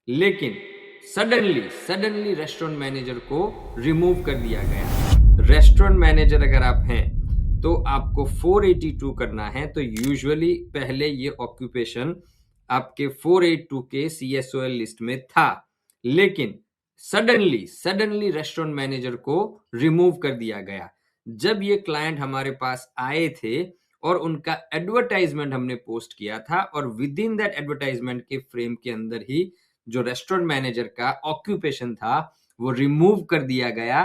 लेकिन suddenly restaurant manager को remove कर दिया गया। रेस्टोरेंट मैनेजर अगर आप हैं तो आपको 482 करना है। तो यूजुअली पहले ये ऑक्यूपेशन आपके 482 के CSOL लिस्ट में था, लेकिन सडनली रेस्टोरेंट मैनेजर को रिमूव कर दिया गया। जब ये क्लाइंट हमारे पास आए थे और उनका एडवर्टाइजमेंट हमने पोस्ट किया था और विद इन दैट एडवर्टाइजमेंट के फ्रेम के अंदर ही जो रेस्टोरेंट मैनेजर का ऑक्यूपेशन था वो रिमूव कर दिया गया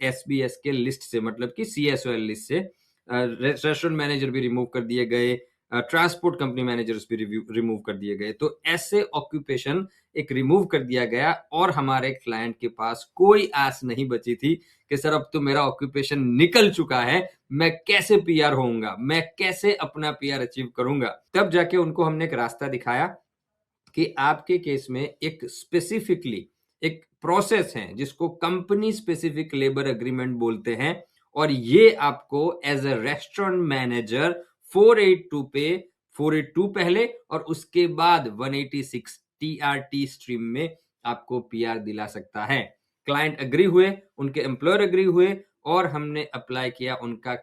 SBS के लिस्ट से, मतलब कि CSOL लिस्ट से। रेस्टोरेंट मैनेजर भी रिमूव कर दिए गए, ट्रांसपोर्ट कंपनी मैनेजर्स भी रिमूव कर दिए गए। तो ऐसे ऑक्यूपेशन एक रिमूव कर दिया गया और हमारे क्लाइंट के पास कोई आस नहीं बची थी कि सर अब तो मेरा ऑक्यूपेशन निकल चुका है, मैं कैसे PR होऊंगा, मैं कैसे अपना PR अचीव करूंगा। तब जाके उनको हमने एक रास्ता दिखाया कि आपके केस में एक स्पेसिफिकली एक प्रोसेस है जिसको कंपनी स्पेसिफिक लेबर एग्रीमेंट बोलते हैं, और ये आपको एज अ रेस्टोरेंट मैनेजर 482 पे 482 पहले और उसके बाद 186 TRT स्ट्रीम में आपको PR दिला सकता है। क्लाइंट एग्री हुए, उनके एम्प्लॉयर एग्री हुए और हमने अप्लाई किया उनका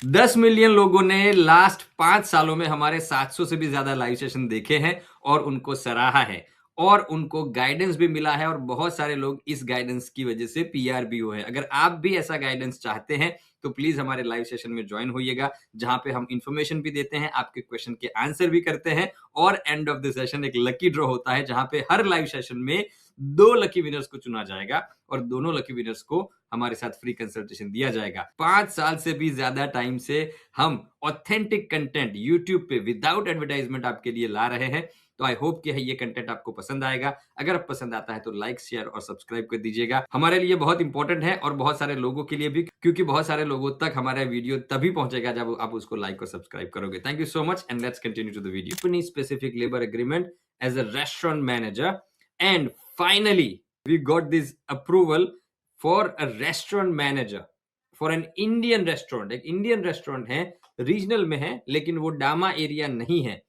10 मिलियन लोगों ने लास्ट 5 सालों में हमारे 700 से भी ज्यादा लाइव सेशन देखे हैं और उनको सराहा है और उनको गाइडेंस भी मिला है, और बहुत सारे लोग इस गाइडेंस की वजह से PR भी हुए हैं। अगर आप भी ऐसा गाइडेंस चाहते हैं तो प्लीज हमारे लाइव सेशन में ज्वाइन होइएगा, जहां पे हम इंफॉर्मेशन भी देते हैं, आपके क्वेश्चन के आंसर भी करते हैं, और एंड ऑफ द सेशन एक लकी ड्रॉ होता है जहां पे हर लाइव सेशन में 2 लकी विनर्स को चुना जाएगा और दोनों लकी विनर्स को हमारे साथ फ्री कंसल्टेशन दिया जाएगा। 5 साल से भी ज्यादा टाइम से हम ऑथेंटिक कंटेंट यूट्यूब पे विदाउट एडवर्टाइजमेंट आपके लिए ला रहे हैं। तो आई होप कि ये कंटेंट आपको पसंद आएगा। अगर आप पसंद आता है तो लाइक, शेयर और सब्सक्राइब कर दीजिएगा। हमारे लिए बहुत इंपॉर्टेंट है और बहुत सारे लोगों के लिए भी, क्योंकि बहुत सारे लोगों तक हमारा वीडियो तभी पहुंचेगा जब आप उसको लाइक और सब्सक्राइब करोगे। Thank you so much and let's continue to the video. Company specific labour agreement as a restaurant manager, and finally we got this approval for a restaurant manager for an Indian restaurant. एक Indian restaurant है, regional में है, लेकिन वो डामा area नहीं है,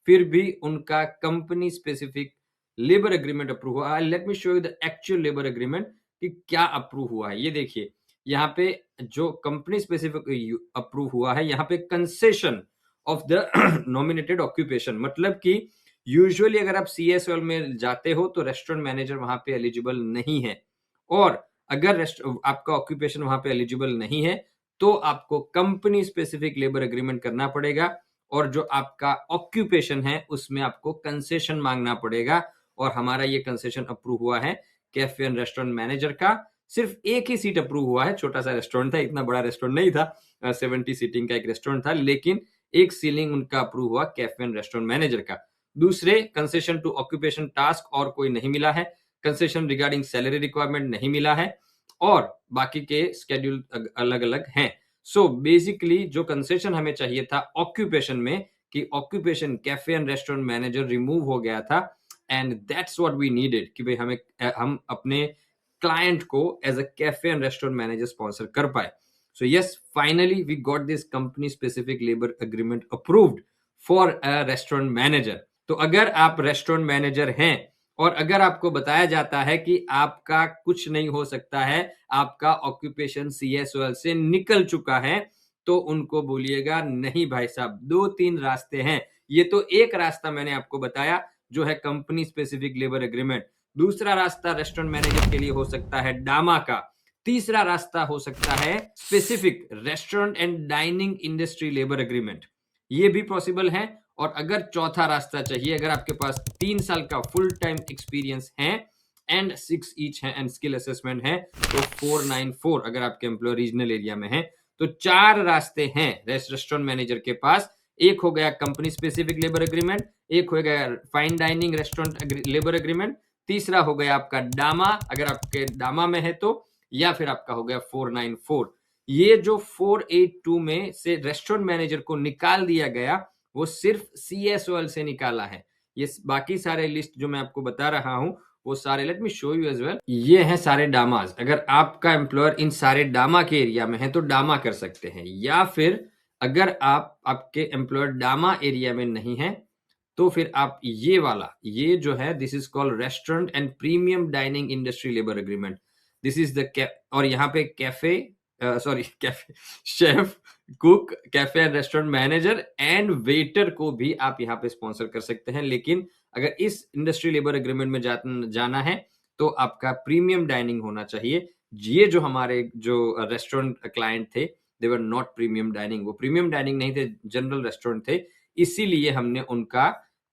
फिर भी उनका company specific labour agreement approve हुआ है। Late me show you the actual labour agreement कि क्या अप्रूव हुआ है। ये देखिए, यहाँ पे जो कंपनी स्पेसिफिक अप्रूव हुआ है, यहाँ पे concession of the nominated occupation, मतलब कि यूजुअली अगर आप CSOL में जाते हो तो रेस्टोरेंट मैनेजर वहां पे एलिजिबल नहीं है, और अगर आपका ऑक्यूपेशन वहां पे एलिजिबल नहीं है तो आपको कंपनी स्पेसिफिक लेबर एग्रीमेंट करना पड़ेगा, और जो आपका ऑक्यूपेशन है उसमें आपको कंसेशन मांगना पड़ेगा। और हमारा ये कंसेशन अप्रूव हुआ है कैफे एंड रेस्टोरेंट मैनेजर का। सिर्फ एक ही सीट अप्रूव हुआ है, छोटा सा रेस्टोरेंट था, इतना बड़ा रेस्टोरेंट नहीं था, 70 सीटिंग का एक रेस्टोरेंट था, लेकिन एक सीलिंग उनका अप्रूव हुआ कैफे एंड रेस्टोरेंट मैनेजर का। दूसरे कंसेशन टू ऑक्यूपेशन टास्क और कोई नहीं मिला है, कंसेशन रिगार्डिंग सैलरी रिक्वायरमेंट नहीं मिला है, और बाकी के स्केड्यूल अलग अलग हैं। सो बेसिकली जो कंसेशन हमें चाहिए था ऑक्यूपेशन में, कि occupation cafe and restaurant manager remove हो गया था, and that's what we needed कि भाई हम अपने क्लाइंट को as a cafe and restaurant manager sponsor कर पाए। So yes, finally we got this company specific labour agreement approved for a restaurant manager. तो अगर आप रेस्टोरेंट मैनेजर हैं और अगर आपको बताया जाता है कि आपका कुछ नहीं हो सकता है, आपका ऑक्यूपेशन CSOL से निकल चुका है, तो उनको बोलिएगा नहीं भाई साहब, 2-3 रास्ते हैं। ये तो एक रास्ता मैंने आपको बताया जो है कंपनी स्पेसिफिक लेबर एग्रीमेंट। दूसरा रास्ता रेस्टोरेंट मैनेजर के लिए हो सकता है डामा का। तीसरा रास्ता हो सकता है specific restaurant and dining industry labour agreement, ये भी पॉसिबल है। और अगर चौथा रास्ता चाहिए, अगर आपके पास 3 साल का फुल टाइम एक्सपीरियंस है एंड 6 ईच है एंड स्किल असेसमेंट है, तो 494 अगर आपके एम्प्लॉय रीजनल एरिया में है। तो 4 रास्ते हैं रेस्टोरेंट मैनेजर के पास। एक हो गया कंपनी स्पेसिफिक लेबर एग्रीमेंट, एक हो गया fine dining restaurant labour agreement, तीसरा हो गया आपका डामा अगर आपके डामा में है तो, या फिर आपका हो गया 494। ये जो 482 में से रेस्टोरेंट मैनेजर को निकाल दिया गया वो सिर्फ CSOL से निकाला है। ये बाकी सारे लिस्ट जो मैं आपको बता रहा हूं वो सारे, let me show you as well, ये हैं सारे डामाज। अगर आपका एम्प्लॉयर इन सारे डामा के एरिया में है तो डामा कर सकते हैं, या फिर अगर आपके एम्प्लॉयर डामा एरिया में नहीं है तो फिर आप ये वाला, ये जो है this is called restaurant and premium dining industry labour agreement. This is the और यहाँ पे cafe, sorry cafe, chef, cook, cafe and restaurant manager and waiter को भी आप यहाँ पे स्पॉन्सर कर सकते हैं। लेकिन अगर इस इंडस्ट्री लेबर एग्रीमेंट में जाना है तो आपका प्रीमियम डाइनिंग होना चाहिए। ये जो हमारे जो रेस्टोरेंट क्लाइंट थे, दे वर नॉट प्रीमियम डाइनिंग, वो प्रीमियम डाइनिंग नहीं थे, जनरल रेस्टोरेंट थे। इसीलिए हमने उनका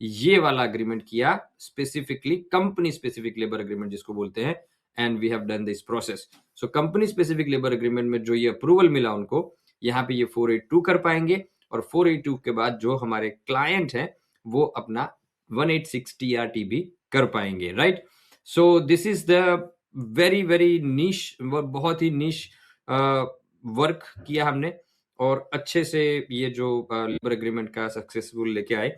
ये वाला एग्रीमेंट किया, specifically company specific labour agreement जिसको बोलते हैं, and we have done this process. So company specific labour agreement में जो ये अप्रूवल मिला उनको, यहाँ पे ये 482 कर पाएंगे, और 482 के बाद जो हमारे क्लाइंट हैं वो अपना 186 TRT भी कर पाएंगे, right. So this is the very very निश, बहुत ही निश वर्क किया हमने, और अच्छे से ये जो लेबर एग्रीमेंट का सक्सेसफुल लेके आए।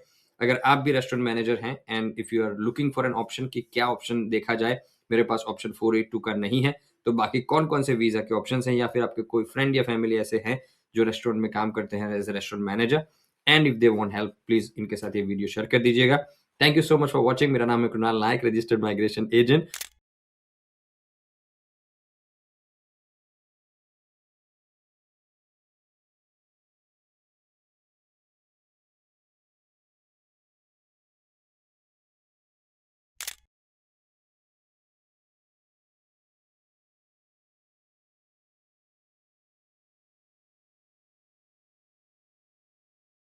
अगर आप भी रेस्टोरेंट मैनेजर हैं and if you are looking for an option कि क्या ऑप्शन देखा जाए, मेरे पास ऑप्शन 482 का नहीं है, तो बाकी कौन कौन से वीजा के ऑप्शंस हैं, या फिर आपके कोई फ्रेंड या फैमिली ऐसे हैं जो रेस्टोरेंट में काम करते हैं as a restaurant manager, and if they want help, please इनके साथ ये वीडियो शेयर कर दीजिएगा। Thank you so much for watching. मेरा नाम है Krunal Nayak, registered migration agent.